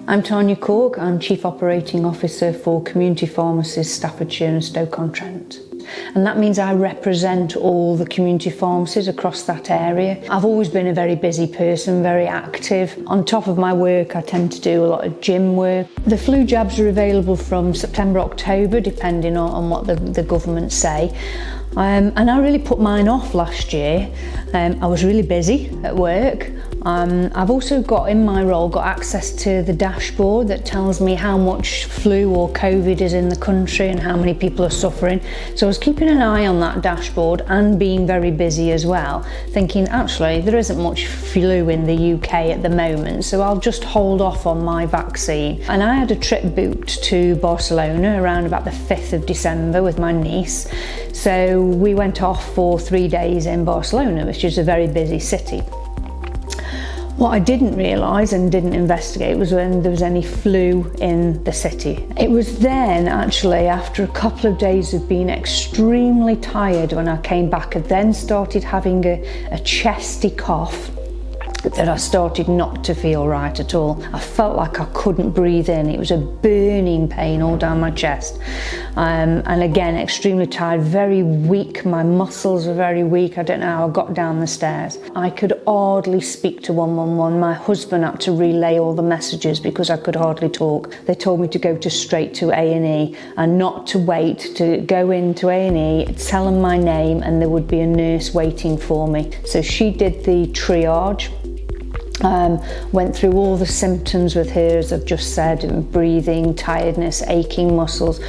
I'm Tanya Cork, I'm Chief Operating Officer for Community Pharmacists Staffordshire and Stoke-on-Trent. And that means I represent all the community pharmacies across that area. I've always been a very busy person, very active. On top of my work, I tend to do a lot of gym work. The flu jabs are available from September, October, depending on what the government say. And I really put mine off last year. I was really busy at work. I've also got access to the dashboard that tells me how much flu or COVID is in the country and how many people are suffering. So I was keeping an eye on that dashboard and being very busy as well, thinking actually there isn't much flu in the UK at the moment, so I'll just hold off on my vaccine. And I had a trip booked to Barcelona around about the 5th of December with my niece. So we went off for 3 days in Barcelona, which is a very busy city. What I didn't realise and didn't investigate was when there was any flu in the city. It was then, actually, after a couple of days of being extremely tired when I came back, I then started having a chesty cough, that I started not to feel right at all. I felt like I couldn't breathe in. It was a burning pain all down my chest. And again, extremely tired, very weak. My muscles were very weak. I don't know how I got down the stairs. I could hardly speak to 111. My husband had to relay all the messages because I could hardly talk. They told me to go straight to A&E and not to wait, to go into A&E, tell them my name, and there would be a nurse waiting for me. So she did the triage. Went through all the symptoms with her, as I've just said, breathing, tiredness, aching muscles.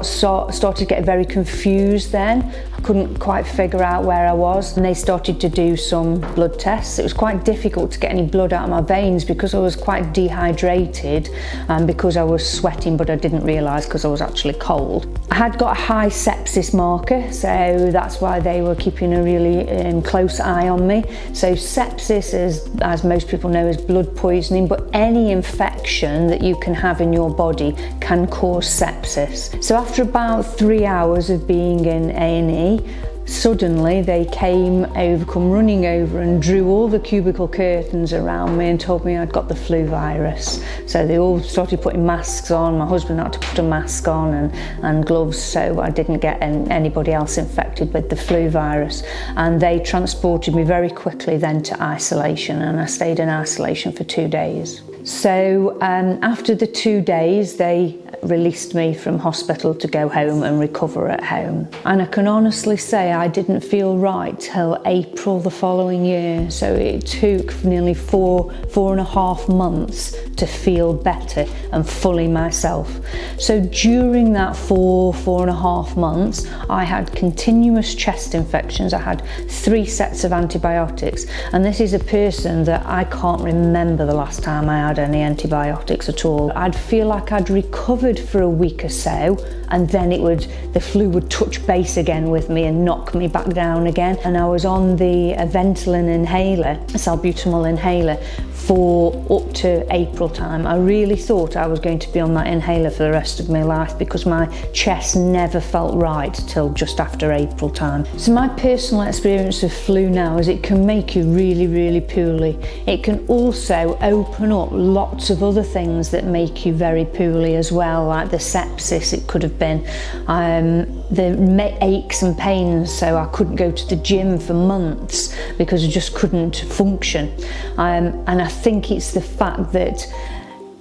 Started to get very confused then. I couldn't quite figure out where I was, and they started to do some blood tests. It was quite difficult to get any blood out of my veins because I was quite dehydrated and because I was sweating, but I didn't realise because I was actually cold. I had got a high sepsis marker, so that's why they were keeping a really close eye on me. So sepsis is, as most people know, is blood poisoning, but any infection that you can have in your body can cause sepsis. So after about 3 hours of being in A&E, suddenly they come running over and drew all the cubicle curtains around me and told me I'd got the flu virus. So they all started putting masks on. My husband had to put a mask on and gloves so I didn't get anybody else infected with the flu virus. And they transported me very quickly then to isolation, and I stayed in isolation for 2 days. So after the 2 days, they released me from hospital to go home and recover at home. And I can honestly say I didn't feel right till April the following year. So it took nearly four and a half months to feel better and fully myself. So during that four and a half months, I had continuous chest infections. I had 3 sets of antibiotics. And this is a person that I can't remember the last time I had any antibiotics at all. I'd feel like I'd recovered for a week or so, and then the flu would touch base again with me and knock me back down again. And I was on the Ventolin inhaler, a salbutamol inhaler, for up to April time. I really thought I was going to be on that inhaler for the rest of my life because my chest never felt right till just after April time. So my personal experience of flu now is it can make you really, really poorly. It can also open up lots of other things that make you very poorly as well, like the sepsis it could have been, the aches and pains, so I couldn't go to the gym for months because I just couldn't function. And I think it's the fact that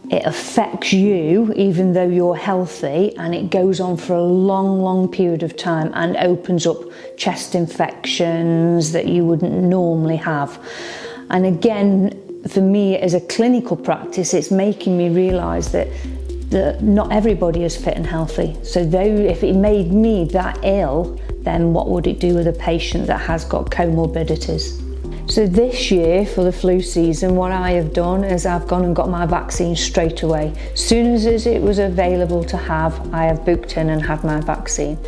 it affects you even though you're healthy, and it goes on for a long period of time and opens up chest infections that you wouldn't normally have. And again, for me as a clinical practice, it's making me realise that not everybody is fit and healthy. So if it made me that ill, then what would it do with a patient that has got comorbidities? So this year for the flu season, what I have done is I've gone and got my vaccine straight away. As soon as it was available to have, I have booked in and had my vaccine.